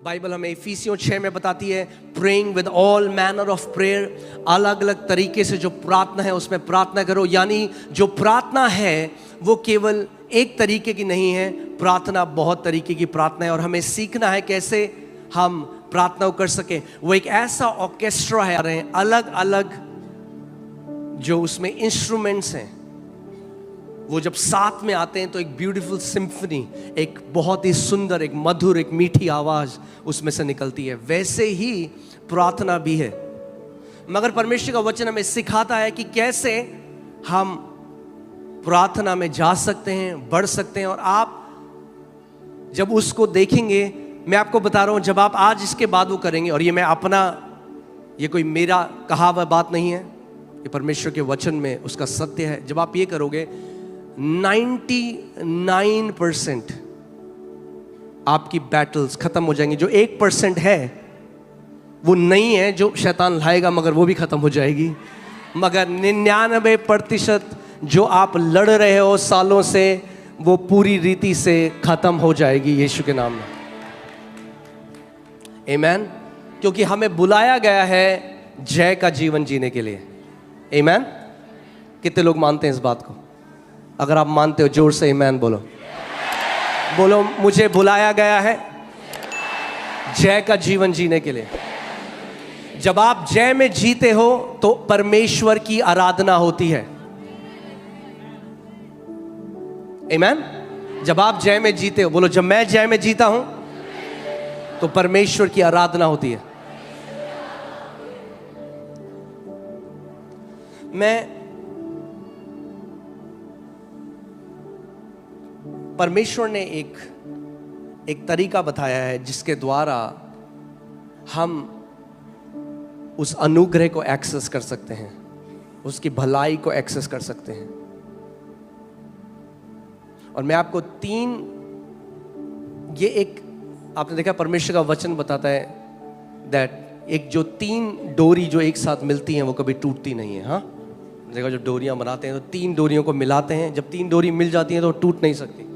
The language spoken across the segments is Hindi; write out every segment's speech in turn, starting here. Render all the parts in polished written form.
बाइबल हमें इफिसियों 6 में बताती है praying with all manner of prayer, अलग अलग तरीके से जो प्रार्थना है उसमें प्रार्थना करो। यानी जो प्रार्थना है वो केवल एक तरीके की नहीं है, प्रार्थना बहुत तरीके की प्रार्थना है और हमें सीखना है कैसे हम प्रार्थना कर सके। वो एक ऐसा ऑर्केस्ट्रा है, अलग अलग जो उसमें इंस्ट्रूमेंट्स हैं, वो जब साथ में आते हैं तो एक ब्यूटीफुल सिम्फनी, एक बहुत ही सुंदर, एक मधुर, एक मीठी आवाज उसमें से निकलती है। वैसे ही प्रार्थना भी है। मगर परमेश्वर का वचन हमें सिखाता है कि कैसे हम प्रार्थना में जा सकते हैं, बढ़ सकते हैं। और आप जब उसको देखेंगे, मैं आपको बता रहा हूं, जब आप आज इसके बाद वो करेंगे, और ये मैं अपना, ये कोई मेरा कहा हुआ बात नहीं है, ये परमेश्वर के वचन में उसका सत्य है। जब आप ये करोगे 99% आपकी बैटल्स खत्म हो जाएंगी। जो 1% है वो नहीं है जो शैतान लाएगा, मगर वो भी खत्म हो जाएगी। मगर 99% जो आप लड़ रहे हो सालों से, वो पूरी रीति से खत्म हो जाएगी यीशु के नाम में। आमीन। क्योंकि हमें बुलाया गया है जय का जीवन जीने के लिए। आमीन। कितने लोग मानते हैं इस बात को? अगर आप मानते हो जोर से आमीन बोलो। बोलो, मुझे बुलाया गया है जय का जीवन जीने के लिए। जब आप जय में जीते हो तो परमेश्वर की आराधना होती है। आमीन। जब आप जय में जीते हो, बोलो, जब मैं जय में जीता हूं तो परमेश्वर की आराधना होती है। परमेश्वर ने एक तरीका बताया है जिसके द्वारा हम उस अनुग्रह को एक्सेस कर सकते हैं, उसकी भलाई को एक्सेस कर सकते हैं। और मैं आपको ये एक, आपने देखा परमेश्वर का वचन बताता है दैट एक जो 3 डोरी जो एक साथ मिलती हैं वो कभी टूटती नहीं है। हाँ, देखा, जो डोरियां बनाते हैं तो 3 डोरियों को मिलाते हैं, जब 3 डोरी मिल जाती हैं तो टूट नहीं सकती।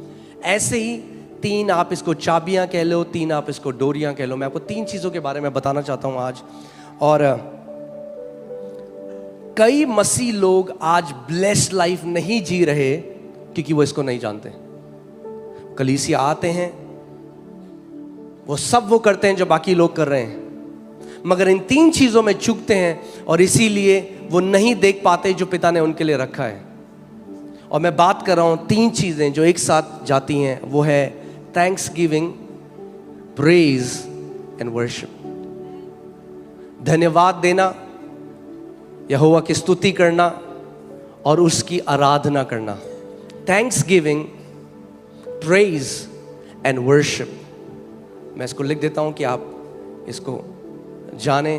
ऐसे ही 3, आप इसको चाबियां कह लो, 3 आप इसको डोरियां कह लो। मैं आपको 3 चीज़ों के बारे में बताना चाहता हूं आज। और कई मसीह लोग आज ब्लेस्ड लाइफ नहीं जी रहे क्योंकि वो इसको नहीं जानते। कलीसिया आते हैं, वो सब वो करते हैं जो बाकी लोग कर रहे हैं, मगर इन 3 चीज़ों में चूकते हैं और इसीलिए वो नहीं देख पाते जो पिता ने उनके लिए रखा है। और मैं बात कर रहा हूं 3 चीजें जो एक साथ जाती हैं, वो है thanks giving, praise and worship. धन्यवाद देना, यहोवा की स्तुति करना और उसकी आराधना करना। Thanks giving, praise and worship. मैं इसको लिख देता हूं कि आप इसको जाने।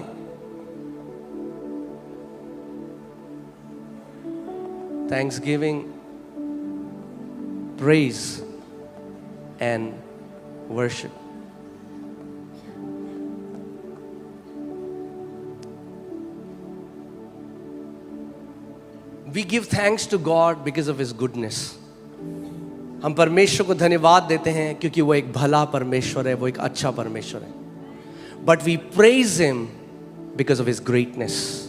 Thanks giving, praise and worship. We give thanks to God because of His goodness. हम परमेश्वर को धन्यवाद देते हैं क्योंकि वो एक भला परमेश्वर है, वो एक अच्छा परमेश्वर है। But we praise Him because of His greatness,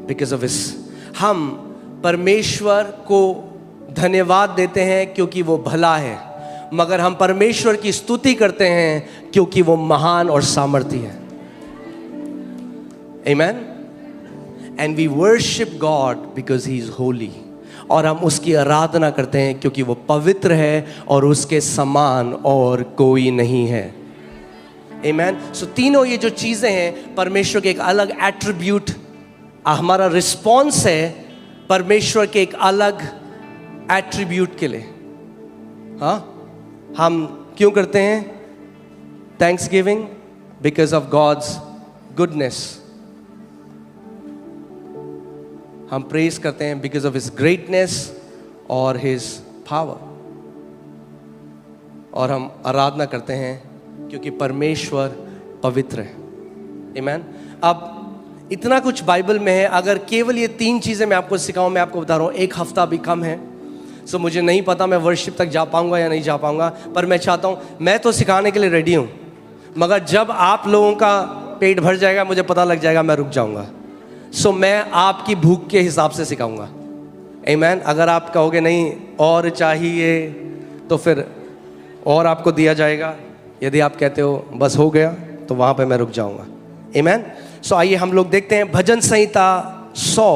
because of His, हम परमेश्वर को धन्यवाद देते हैं क्योंकि वो भला है, मगर हम परमेश्वर की स्तुति करते हैं क्योंकि वो महान और सामर्थी है। Amen. And we worship God because He is holy. और हम उसकी आराधना करते हैं क्योंकि वो पवित्र है और उसके समान और कोई नहीं है। Amen. So तीनों ये जो चीजें हैं परमेश्वर के एक अलग एट्रीब्यूट, हमारा रिस्पॉन्स है परमेश्वर के एक अलग एट्रीब्यूट के लिए। हाँ, हम क्यों करते हैं thanksgiving? Because of God's goodness. हम प्रेज करते हैं बिकॉज ऑफ हिज ग्रेटनेस और हिज पावर। और हम आराधना करते हैं क्योंकि परमेश्वर पवित्र है। आमीन। अब इतना कुछ बाइबल में है, अगर केवल ये 3 चीज़ें मैं आपको सिखाऊं, मैं आपको बता रहा हूँ 1 हफ्ता भी कम है। सो मुझे नहीं पता मैं वर्शिप तक जा पाऊंगा या नहीं जा पाऊंगा, पर मैं चाहता हूँ, मैं तो सिखाने के लिए रेडी हूँ, मगर जब आप लोगों का पेट भर जाएगा, मुझे पता लग जाएगा, मैं रुक जाऊंगा। सो मैं आपकी भूख के हिसाब से सिखाऊंगा। आमीन। अगर आप कहोगे नहीं और चाहिए तो फिर और आपको दिया जाएगा। यदि आप कहते हो बस हो गया, तो वहां पे मैं रुक जाऊंगा। आमीन। सो आइए हम लोग देखते हैं भजन संहिता 100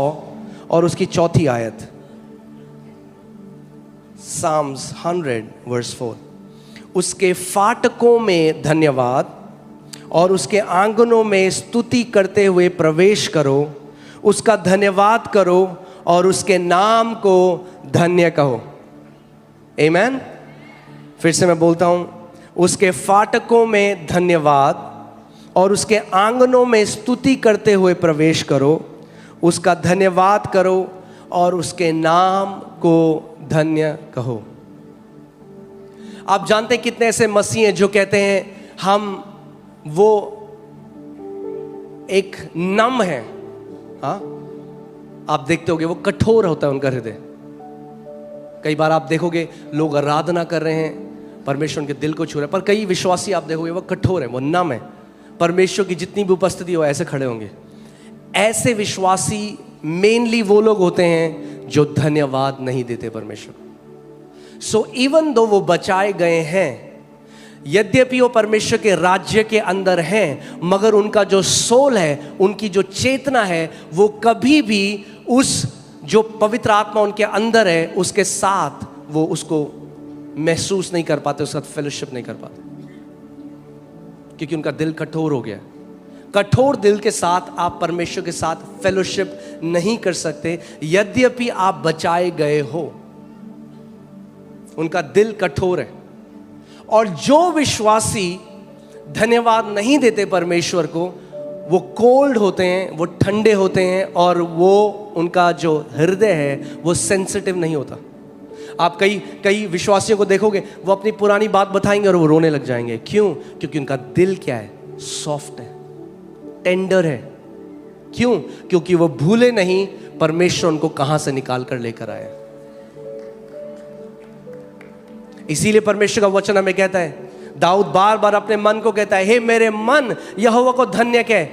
और उसकी 4 आयत। Psalms 100 verse 4। उसके फाटकों में धन्यवाद और उसके आंगनों में स्तुति करते हुए प्रवेश करो, उसका धन्यवाद करो और उसके नाम को धन्य कहो। आमीन। फिर से मैं बोलता हूं, उसके फाटकों में धन्यवाद और उसके आंगनों में स्तुति करते हुए प्रवेश करो, उसका धन्यवाद करो और उसके नाम को धन्य कहो। आप जानते हैं कितने ऐसे मसीह हैं जो कहते हैं हम वो एक नम है। हाँ, आप देखते होगे वो कठोर होता है उनका हृदय। कई बार आप देखोगे लोग आराधना कर रहे हैं, परमेश्वर उनके दिल को छू रहे हैं, पर कई विश्वासी आप देखोगे वो कठोर है, वो नम है। परमेश्वर की जितनी भी उपस्थिति हो ऐसे खड़े होंगे। ऐसे विश्वासी मेनली वो लोग होते हैं जो धन्यवाद नहीं देते परमेश्वर। सो इवन दो वो बचाए गए हैं, यद्यपि वो परमेश्वर के राज्य के अंदर हैं, मगर उनका जो सोल है, उनकी जो चेतना है, वो कभी भी उस जो पवित्र आत्मा उनके अंदर है उसके साथ वो उसको महसूस नहीं कर पाते, उसके साथ फेलोशिप नहीं कर पाते, क्योंकि उनका दिल कठोर हो गया। कठोर दिल के साथ आप परमेश्वर के साथ फेलोशिप नहीं कर सकते, यद्यपि आप बचाए गए हो। उनका दिल कठोर है। और जो विश्वासी धन्यवाद नहीं देते परमेश्वर को, वो कोल्ड होते हैं, वो ठंडे होते हैं, और वो उनका जो हृदय है वो सेंसिटिव नहीं होता। आप कई विश्वासियों को देखोगे, वो अपनी पुरानी बात बताएंगे और वो रोने लग जाएंगे। क्यों? क्योंकि उनका दिल क्या है? सॉफ्ट है, टेंडर है। क्यों? क्योंकि वो भूले नहीं परमेश्वर उनको कहां से निकाल कर लेकर आया। इसीलिए परमेश्वर का वचन हमें कहता है, दाऊद बार बार अपने मन को कहता है, हे मेरे मन यहोवा को धन्य कह।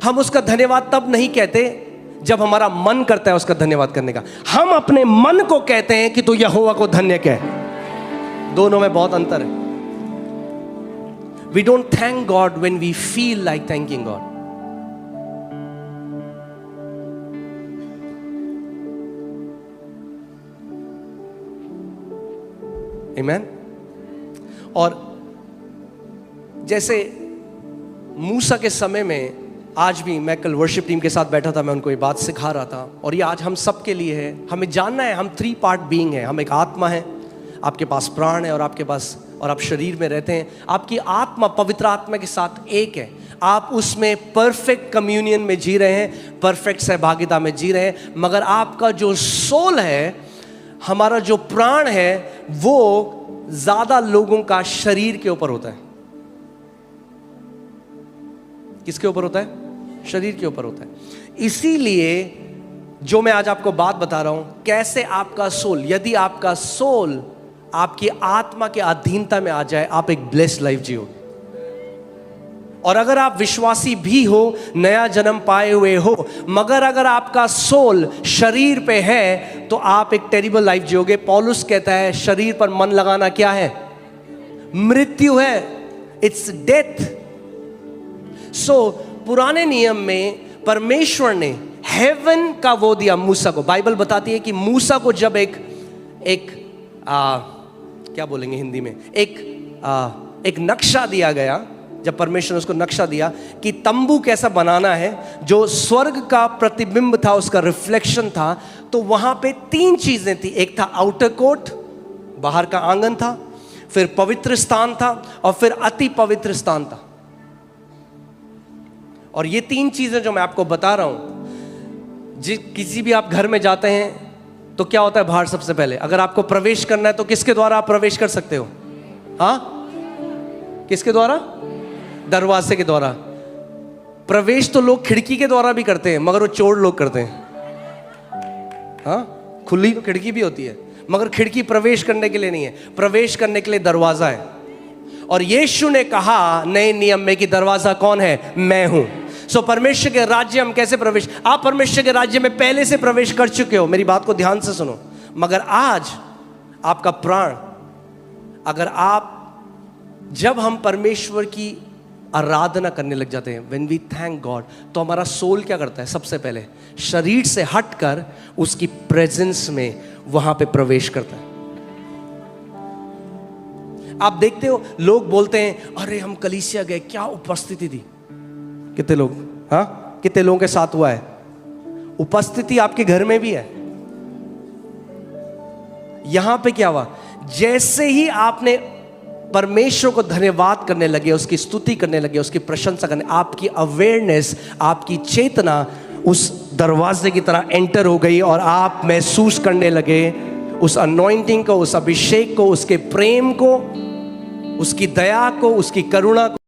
हम उसका धन्यवाद तब नहीं कहते जब हमारा मन करता है उसका धन्यवाद करने का। हम अपने मन को कहते हैं कि तू यहोवा को धन्य कह। दोनों में बहुत अंतर है। We don't thank God when we feel like thanking God. Amen? और जैसे मूसा के समय में, आज भी मैं कल वर्शिप टीम के साथ बैठा था, मैं उनको ये बात सिखा रहा था, और ये आज हम सब के लिए है। हमें जानना है हम 3 पार्ट बीइंग है। हम एक आत्मा है, आपके पास प्राण है, और आपके पास, और आप शरीर में रहते हैं। आपकी आत्मा पवित्र आत्मा के साथ एक है। आप उसमें परफेक्ट कम्युनियन में जी रहे हैं, परफेक्ट सहभागिता में जी रहे हैं। मगर आपका जो सोल है, हमारा जो प्राण है, वो ज्यादा लोगों का शरीर के ऊपर होता है। किसके ऊपर होता है? शरीर के ऊपर होता है। इसीलिए जो मैं आज आपको बात बता रहा हूं, कैसे आपका सोल, यदि आपका सोल आपकी आत्मा के अधीनता में आ जाए, आप एक ब्लेस्ड लाइफ जियोगे। और अगर आप विश्वासी भी हो, नया जन्म पाए हुए हो, मगर अगर आपका सोल शरीर पे है, तो आप एक टेरिबल लाइफ जियोगे। पौलुस कहता है शरीर पर मन लगाना क्या है? मृत्यु है, इट्स डेथ। सो पुराने नियम में परमेश्वर ने हेवन का वो दिया मूसा को। बाइबल बताती है कि मूसा को जब क्या बोलेंगे हिंदी में, एक नक्शा दिया गया, जब परमेश्वर ने उसको नक्शा दिया कि तंबू कैसा बनाना है, जो स्वर्ग का प्रतिबिंब था, उसका रिफ्लेक्शन था, तो वहां पे 3 चीजें थी। एक था आउटर कोर्ट, बाहर का आंगन था, फिर पवित्र स्थान था, और फिर अति पवित्र स्थान था। और ये 3 चीजें जो मैं आपको बता रहा हूं, किसी भी आप घर में जाते हैं तो क्या होता है बाहर? सबसे पहले अगर आपको प्रवेश करना है तो किसके द्वारा आप प्रवेश कर सकते हो? हाँ, किसके द्वारा? दरवाजे के द्वारा। प्रवेश तो लोग खिड़की के द्वारा भी करते हैं, मगर वो चोर लोग करते हैं। हाँ, खुली तो खिड़की भी होती है, मगर खिड़की प्रवेश करने के लिए नहीं है, प्रवेश करने के लिए दरवाजा है। और यीशु ने कहा नए नियम में कि दरवाजा कौन है? मैं हूं। सो परमेश्वर के राज्य हम कैसे प्रवेश? आप परमेश्वर के राज्य में पहले से प्रवेश कर चुके हो, मेरी बात को ध्यान से सुनो। मगर आज आपका प्राण, अगर आप, जब हम परमेश्वर की आराधना करने लग जाते हैं, व्हेन वी थैंक गॉड, तो हमारा सोल क्या करता है? सबसे पहले शरीर से हटकर उसकी प्रेजेंस में वहां पे प्रवेश करता है। आप देखते हो लोग बोलते हैं अरे हम कलीसिया गए, क्या उपस्थिति थी। कितने लोग, हाँ, कितने लोगों के साथ हुआ है? उपस्थिति आपके घर में भी है। यहां पे क्या हुआ? जैसे ही आपने परमेश्वर को धन्यवाद करने लगे, उसकी स्तुति करने लगे, उसकी प्रशंसा करने, आपकी अवेयरनेस, आपकी चेतना उस दरवाजे की तरह एंटर हो गई और आप महसूस करने लगे उस अनॉइंटिंग को, उस अभिषेक को, उसके प्रेम को, उसकी दया को, उसकी करुणा को।